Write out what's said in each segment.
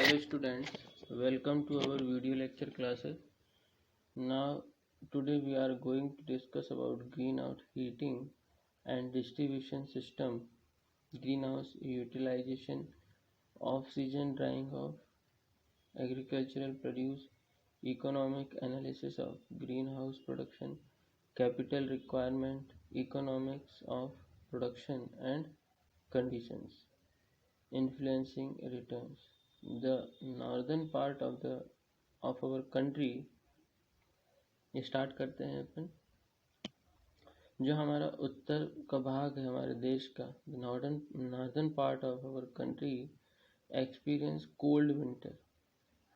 Hello students, welcome to our video lecture classes. Now today we are going to discuss about greenhouse heating and distribution system, greenhouse utilization, off-season drying of agricultural produce, economic analysis of greenhouse production, capital requirement, economics of production and conditions influencing returns. The northern part of our country start करते हैं अपन। जो हमारा उत्तर का भाग है हमारे देश का, northern part of our country experience cold winter.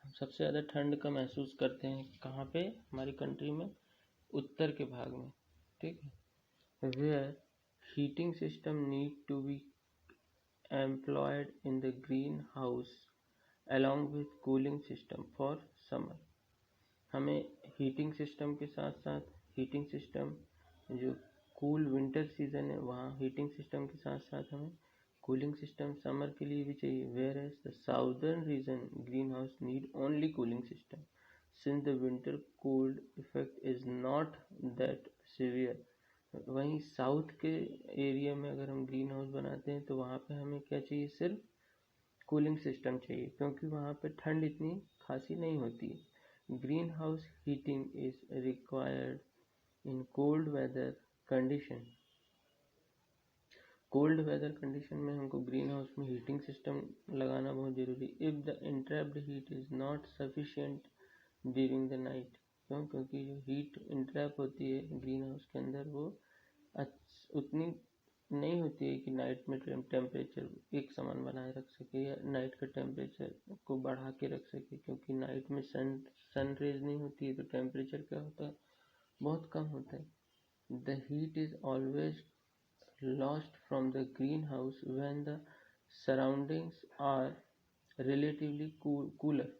हम सबसे ज़्यादा ठंड का महसूस करते हैं कहाँ पे? हमारी कंट्री में उत्तर के भाग में, ठीक है। Where heating system need to be employed in the greenhouse along with cooling system for summer। हमें हीटिंग सिस्टम के साथ साथ हीटिंग सिस्टम जो कूल विंटर सीजन है वहाँ हीटिंग सिस्टम के साथ साथ हमें कूलिंग सिस्टम समर के लिए भी चाहिए। Whereas the southern region greenhouse need only cooling system since the winter cold effect is not that severe. वहीं साउथ के एरिया में अगर हम ग्रीन हाउस बनाते हैं तो वहाँ पे हमें क्या चाहिए? सिर्फ कूलिंग सिस्टम चाहिए, क्योंकि वहाँ पे ठंड इतनी खासी नहीं होती है। Greenhouse heating is required in cold weather condition. Cold weather condition में हमको ग्रीन हाउस में हीटिंग सिस्टम लगाना बहुत ज़रूरी। If the entrapped heat is not sufficient during the night, क्योंकि जो हीट इंट्रैप होती है ग्रीन हाउस के अंदर वो उतनी नहीं होती है कि नाइट में टेम्परेचर एक समान बनाए रख सके या नाइट का टेम्परेचर को बढ़ा के रख सके, क्योंकि नाइट में सन रेज नहीं होती है तो टेम्परेचर क्या होता है? बहुत कम होता है। The heat is always lost from the greenhouse when the surroundings are relatively cooler.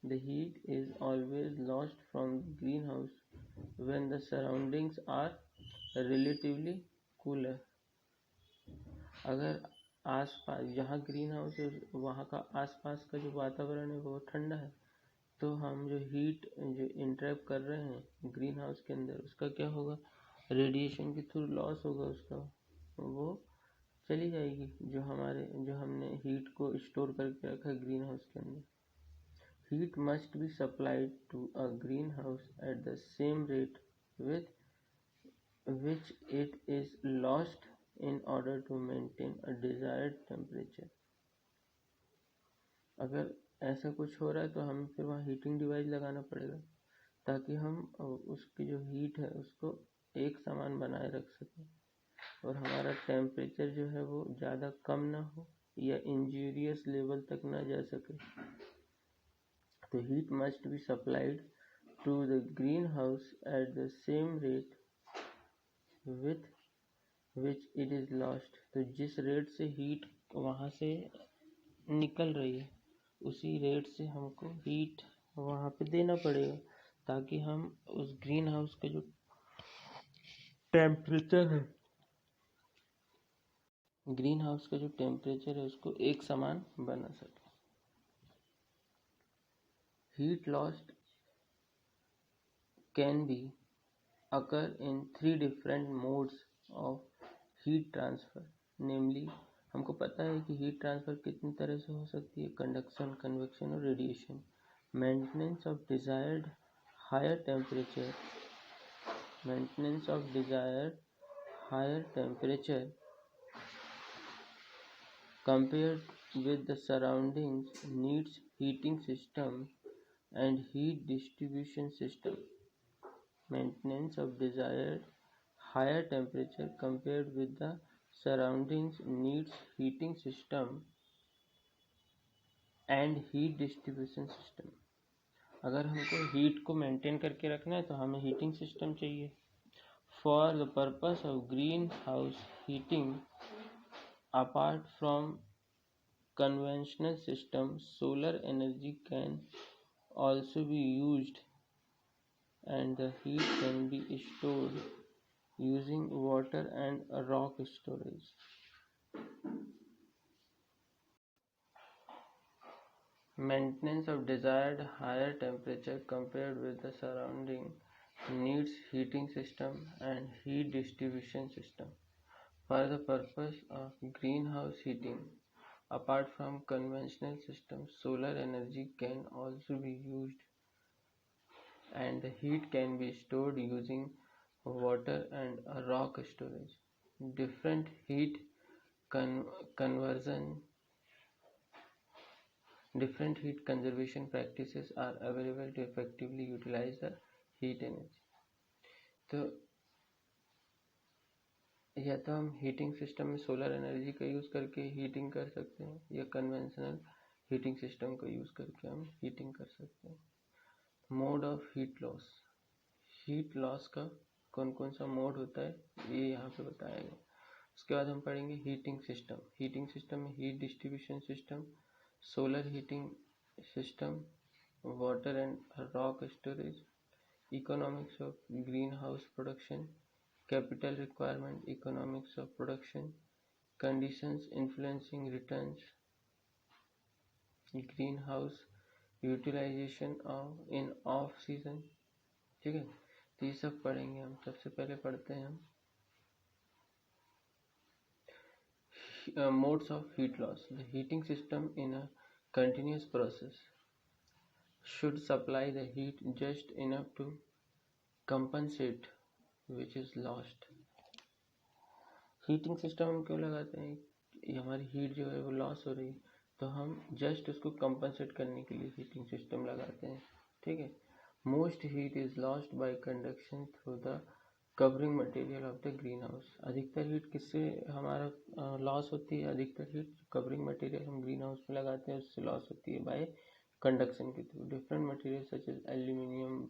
The heat is always lost from greenhouse when the surroundings are relatively cooler. अगर आसपास जहाँ ग्रीन हाउस है वहाँ का आसपास का जो वातावरण है वो ठंडा है तो हम जो हीट जो इंट्रैप कर रहे हैं ग्रीन हाउस के अंदर उसका क्या होगा? रेडिएशन के थ्रू लॉस होगा, उसका वो चली जाएगी जो हमने हीट को स्टोर करके रखा है ग्रीन हाउस के अंदर। Heat must be supplied to a greenhouse at the same rate with which it is lost in order to maintain a desired temperature। अगर ऐसा कुछ हो रहा है तो हमें फिर वहाँ हीटिंग डिवाइस लगाना पड़ेगा ताकि हम उसकी जो हीट है उसको एक समान बनाए रख सकें और हमारा टेम्परेचर जो है वो ज़्यादा कम ना हो या इंजूरियस लेवल तक ना जा सके। तो heat must be supplied to the greenhouse at the same rate with which it is lost. तो जिस रेट से हीट वहाँ से निकल रही है उसी रेट से हमको हीट वहाँ पे देना पड़ेगा ताकि हम उस ग्रीन हाउस का जो टेम्परेचर है उसको एक समान बना सके। Heat lost can be occur in 3 different modes of heat transfer, namely हमको पता है कि हीट ट्रांसफ़र कितनी तरह से हो सकती है: कंडक्शन, कन्वेक्शन और radiation. Maintenance of desired higher temperature compared with the surroundings needs heating system and heat distribution system। Maintenance of desired higher temperature compared with the surroundings needs heating system and heat distribution system। अगर हमको heat को maintain करके रखना है तो हमें heating system चाहिए। For the purpose of green house heating apart from conventional system solar energy can also be used and the heat can be stored using water and rock storage। Maintenance of desired higher temperature compared with the surrounding needs heating system and heat distribution system. For the purpose of greenhouse heating, apart from conventional systems, solar energy can also be used, and the heat can be stored using water and a rock storage. Different heat con- conversion Different heat conservation practices are available to effectively utilize the heat energy. तो या तो हम heating system में solar energy का use करके heating कर सकते हैं, या कन्वेंशनल हीटिंग सिस्टम का यूज़ करके हम हीटिंग कर सकते हैं. मोड ऑफ हीट लॉस का कौन कौन सा मोड होता है ये यहाँ पे बताया गया. उसके बाद हम पढ़ेंगे हीटिंग सिस्टम में heat distribution system, solar heating system, water and rock storage, economics of green house production, capital requirement, economics of production, conditions influencing returns, greenhouse utilization of in off season. ठीक है, तो ये सब पढ़ेंगे हम. सबसे पहले पढ़ते हैं हम modes of heat loss. The heating system in a continuous process should supply the heat just enough to compensate which is lost. Heating system हम क्यों लगाते हैं? हमारी हीट जो है वो लॉस हो रही है, तो हम जस्ट उसको कंपनसेट करने के लिए हीटिंग सिस्टम लगाते हैं. ठीक है. Most heat is lost by conduction through the covering material of the greenhouse. अधिकतर हीट किससे हमारा लॉस होती है? अधिकतर हीट कवरिंग मटेरियल हम ग्रीन हाउस में लगाते हैं उससे लॉस होती है बाय कंडक्शन के through. Different material such as aluminium,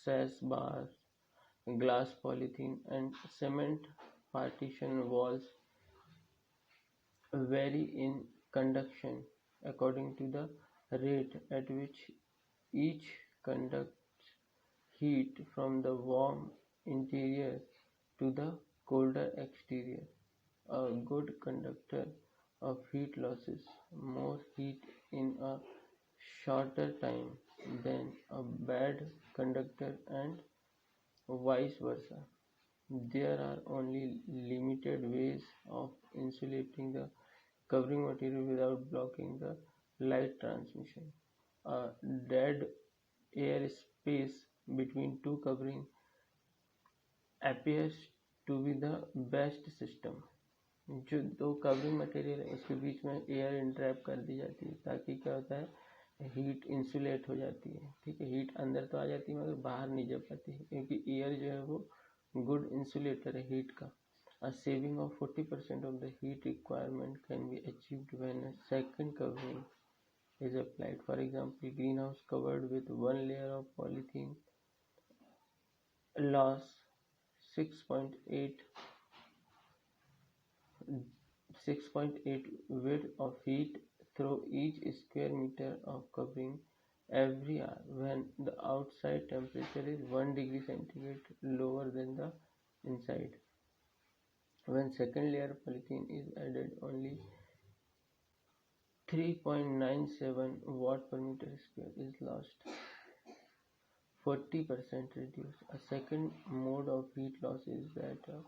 sash bar, glass, polythene and cement partition walls vary in conduction according to the rate at which each conducts heat from the warm interior to the colder exterior. A good conductor of heat losses more heat in a shorter time than a bad conductor and vice versa. There are only limited ways of insulating the covering material without blocking the light transmission. A dead air space between two covering appears to be the best system. जो दो covering material है उसके बीच में air entrap कर दी जाती है ताकि क्या होता है, हीट इंसुलेट हो जाती है. ठीक है, हीट अंदर तो आ जाती है मगर बाहर नहीं जा पाती है क्योंकि एयर जो है वो गुड इंसुलेटर है हीट का. A saving of 40% of the heat requirement can be achieved when a second covering is applied. For example, greenhouse covered with one layer of polythene loss 6.8 weight of heat through each square meter of covering every hour when the outside temperature is 1 degree centigrade lower than the inside. When second layer polythene is added, only 3.97 watt per meter square is lost, 40% reduced. A second mode of heat loss is that of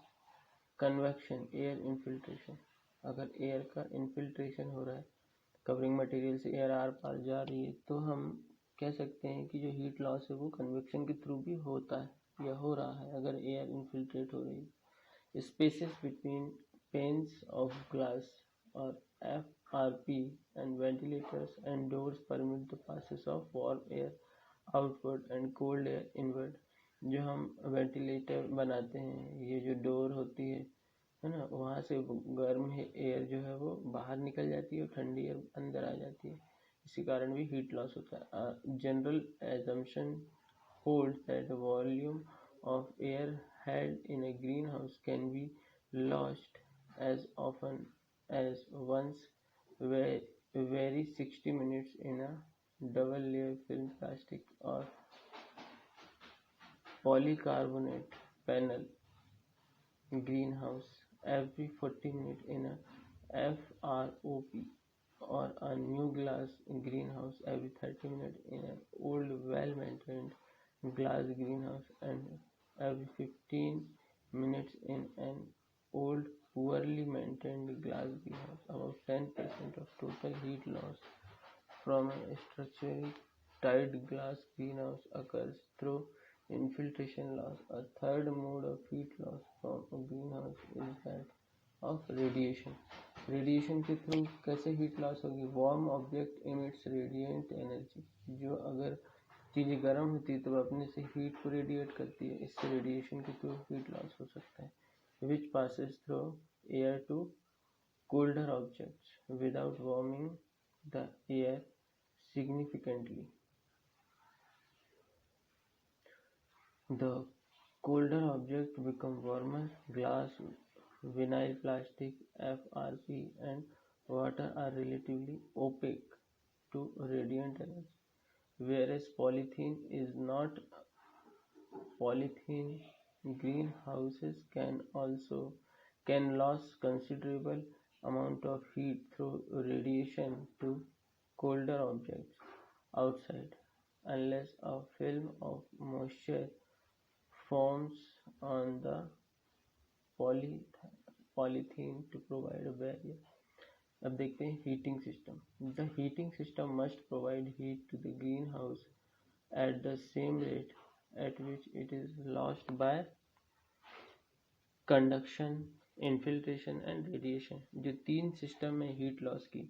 convection air infiltration. अगर air का infiltration हो रहा है, covering material से air are पार जा रही है, तो हम कह सकते हैं कि जो हीट लॉस है वो कन्वेक्शन के थ्रू भी होता है या हो रहा है अगर एयर इन्फिल्ट्रेट हो रही है. Spaces between panes of glass or FRP and ventilators and doors permit the passage of warm air outward and cold air inward. जो हम वेंटिलेटर बनाते हैं, ये जो डोर होती है ना, वहाँ से गर्म एयर जो है वो बाहर निकल जाती है और ठंडी एयर अंदर आ जाती है. इसी कारण भी हीट लॉस होता है. General assumption holds that the volume of air held in a greenhouse can be lost as often as once every 60 minutes in a double layer film plastic or polycarbonate panel greenhouse, every 40 minutes in a FROP or a new glass greenhouse every 30 minutes in an old well-maintained glass greenhouse, and every 15 minutes in an old poorly maintained glass greenhouse. About 10% of total heat loss from a structurally tight glass greenhouse occurs through infiltration loss. A third mode of heat loss from a greenhouse is that of radiation. Radiation के through कैसे heat loss होगी? Warm object emits radiant energy. जो अगर चीज़ें गर्म होती है तो वह अपने से हीट को रेडिएट करती है, इससे रेडिएशन के थ्रू हीट लॉस हो सकता है. Which passes through air to colder objects without warming the air significantly. The colder object become warmer. Glass, vinyl plastic, FRP and water are relatively opaque to radiant energy, whereas polythene is not. Polythene greenhouses can lose considerable amount of heat through radiation to colder objects outside, unless a film of moisture forms on the polythene to provide a barrier. अब देखते हैं heating system. The heating system must provide heat to the greenhouse at the same rate at which it is lost by conduction, infiltration and radiation. जो तीन system में heat loss की,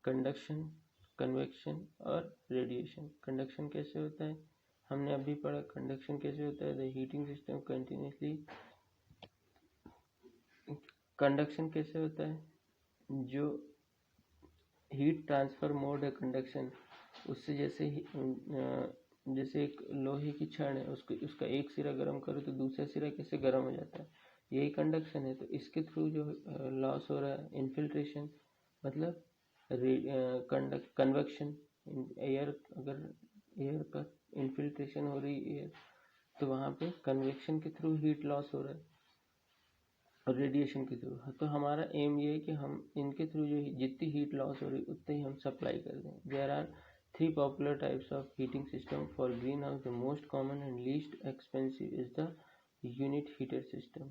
conduction, convection और radiation. Conduction कैसे होता है हमने अभी पढ़ा. कंडक्शन कैसे होता है? The heating system continuously. Conduction कैसे होता है? जो हीट ट्रांसफर मोड है कंडक्शन, उससे जैसे एक लोहे की छड़ है, उसका एक सिरा गर्म करो तो दूसरा सिरा कैसे गर्म हो जाता है, यही कंडक्शन है. तो इसके थ्रू जो लॉस हो रहा है इन्फिल्ट्रेशन, मतलब कन्वेक्शन. एयर, अगर एयर का इन्फिल्ट्रेशन हो रही है तो वहाँ पे कन्वेक्शन के थ्रू हीट लॉस हो रहा है और रेडिएशन के थ्रू. तो हमारा एम ये है कि हम इनके थ्रू जो जितनी हीट लॉस हो रही है उतनी ही हम सप्लाई कर दें. There are 3 popular types of heating system for greenhouse. The most common and least expensive is the unit heater system.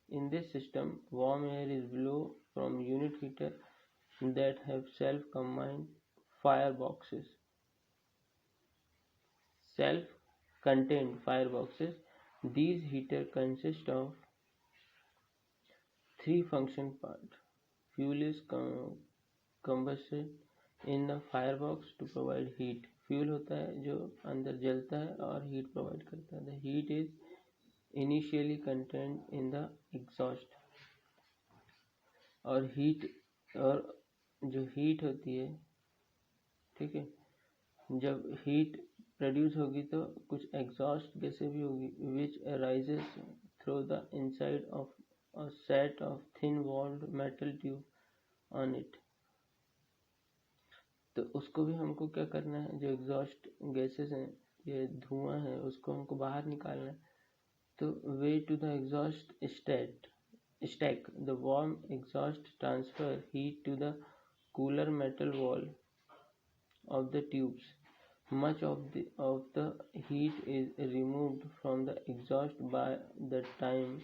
In this system, warm air is blown from unit heater that have self-contained fireboxes. Self-contained fireboxes. These heaters consist of 3 function parts. Fuel is combusted in the firebox to provide heat. Fuel होता है जो अंदर जलता है और heat provide करता है. The heat is initially contained in the exhaust. और जो हीट होती है, ठीक है, जब हीट प्रोड्यूस होगी तो कुछ एग्जॉस्ट गैसें भी होगी, which arises through the inside of a set of thin walled metal tube on it. तो उसको भी हमको क्या करना है, जो एग्जॉस्ट गैसेस हैं, ये धुआं है, उसको हमको बाहर निकालना है. तो way to the exhaust stack. The warm exhaust transfer heat to the cooler metal wall of the tubes. Much of the heat is removed from the exhaust by the time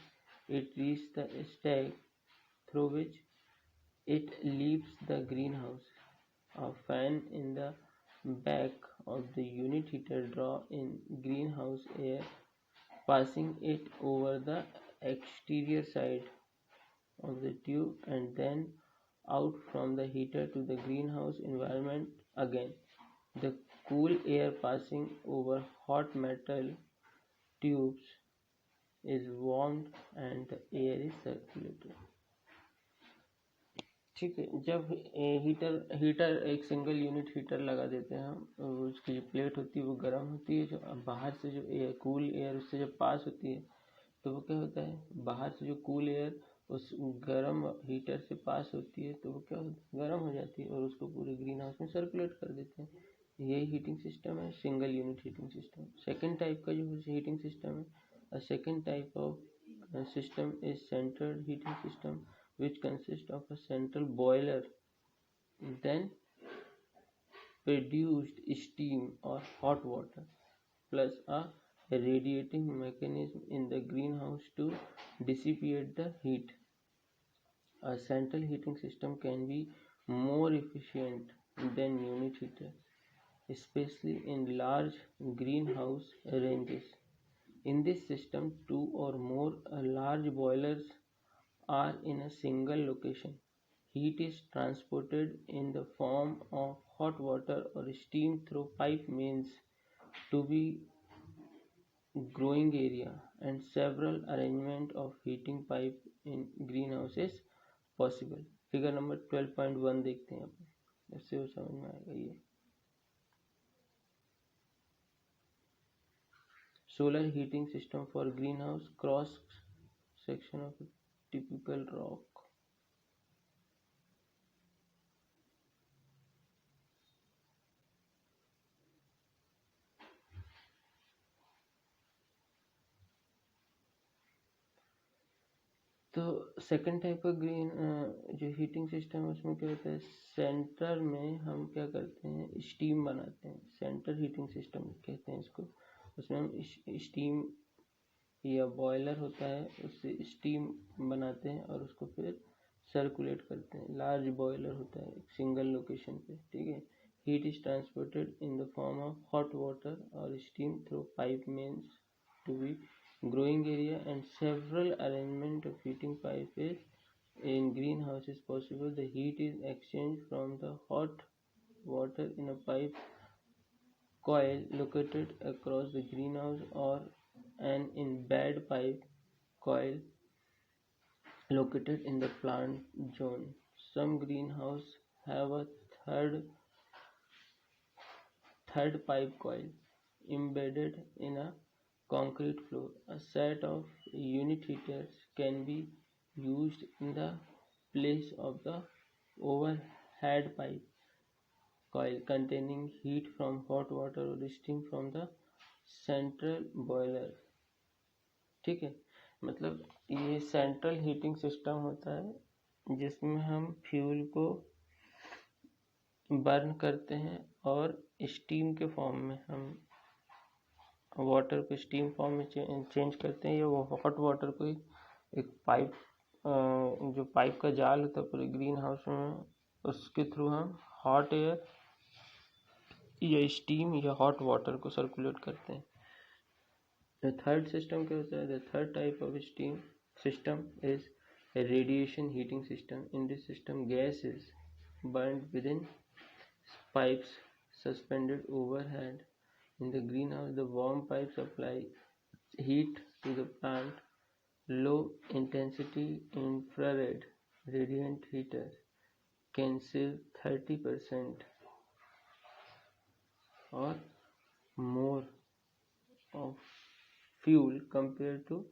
it reach the stack through which it leaves the greenhouse. A fan in the back of the unit heater draw in greenhouse air, passing it over the exterior side of the tube and then out from the heater to the greenhouse environment again. The cool air passing over hot metal tubes is warmed and the air is circulated. ठीक है. जब heater एक single unit heater लगा देते हैं हम, उसकी जो प्लेट होती है वो गर्म होती है. जो बाहर से जो एयर, कूल एयर उससे जब पास होती है तो वो क्या होता है, बाहर से जो कूल एयर उस गर्म हीटर से पास होती है तो वो क्या होता है, गर्म हो जाती है और उसको पूरे ग्रीन हाउस में सर्कुलेट कर देते हैं. यही हीटिंग सिस्टम है, single unit heating system. Second type का जो हीटिंग सिस्टम है, a second type of system is central heating system, which consists of a central boiler, then produced steam or hot water plus a radiating mechanism in the greenhouse to dissipate the heat. A central heating system can be more efficient than unit heaters, especially in large greenhouse ranges. In this system, two or more large boilers are in a single location. Heat is transported in the form of hot water or steam through pipe mains to be growing area, and several arrangement of heating pipe in greenhouses possible. Figure number 12.1 देखते हैं अपन, इससे वो समझ में आएगा ये. Solar heating system for greenhouse, cross section of a typical rock. तो second type का ग्रीन जो हीटिंग सिस्टम है उसमें क्या होता है, सेंटर में हम क्या करते हैं, स्टीम बनाते हैं. सेंटर हीटिंग सिस्टम कहते हैं इसको. उसमें हम स्टीम या बॉयलर होता है उससे स्टीम बनाते हैं और उसको फिर सर्कुलेट करते हैं. लार्ज बॉयलर होता है एक सिंगल लोकेशन पे, ठीक है. Heat is transported in the form of hot water और steam through pipe mains to be growing area, and several arrangement of heating pipe is in greenhouse is possible. The heat is exchanged from the hot water in a pipe coil located across the greenhouse or an in bed pipe coil located in the plant zone. Some greenhouse have a third pipe coil embedded in a concrete floor. A set of unit heaters can be used in the place of the overhead pipe coil containing heat from hot water or steam from the central boiler. ठीक है, मतलब ये central heating system होता है जिसमें हम fuel को burn करते हैं और स्टीम के फॉर्म में हम वाटर को स्टीम फॉर्म में चेंज करते हैं, या वो हॉट वाटर को एक पाइप जो पाइप का जाल होता है पूरे ग्रीन हाउस में, उसके थ्रू हम हॉट एयर या स्टीम या हॉट वाटर को सर्कुलेट करते हैं. द थर्ड सिस्टम क्या होता है, the third type of steam system is radiation heating system. In this system gas is burned within pipes suspended overhead. In the greenhouse, the warm pipe supply heat to the plant. Low intensity infrared radiant heater can save 30% or more of fuel compared to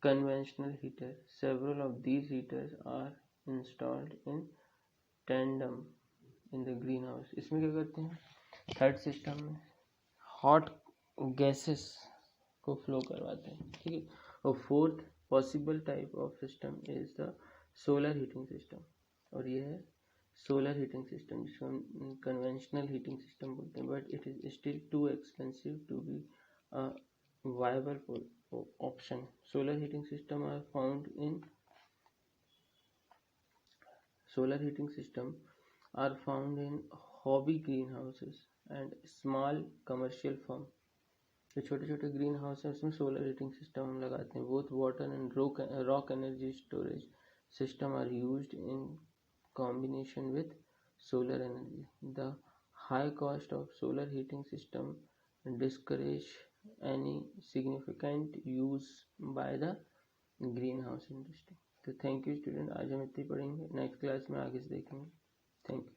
conventional heater. Several of these heaters are installed in tandem in the greenhouse. इसमें क्या करते हैं, third system में hot gases को flow करवाते हैं, ठीक है. और fourth possible type of system is the solar heating system, और ये है सोलर हीटिंग सिस्टम जिसको हम कन्वेंशनल हीटिंग सिस्टम बोलते हैं, but it is still too expensive to be a viable option. Solar heating system are found in hobby greenhouses and small commercial farm. जो छोटे छोटे ग्रीन हाउस है उसमें solar heating system हम लगाते हैं. Both water and rock energy storage system are used in combination with solar energy. The high cost of solar heating system discourage any significant use by the greenhouse industry. तो thank you student, आज हम इतनी पढ़ेंगे, next class में आगे से देखेंगे. Thank you.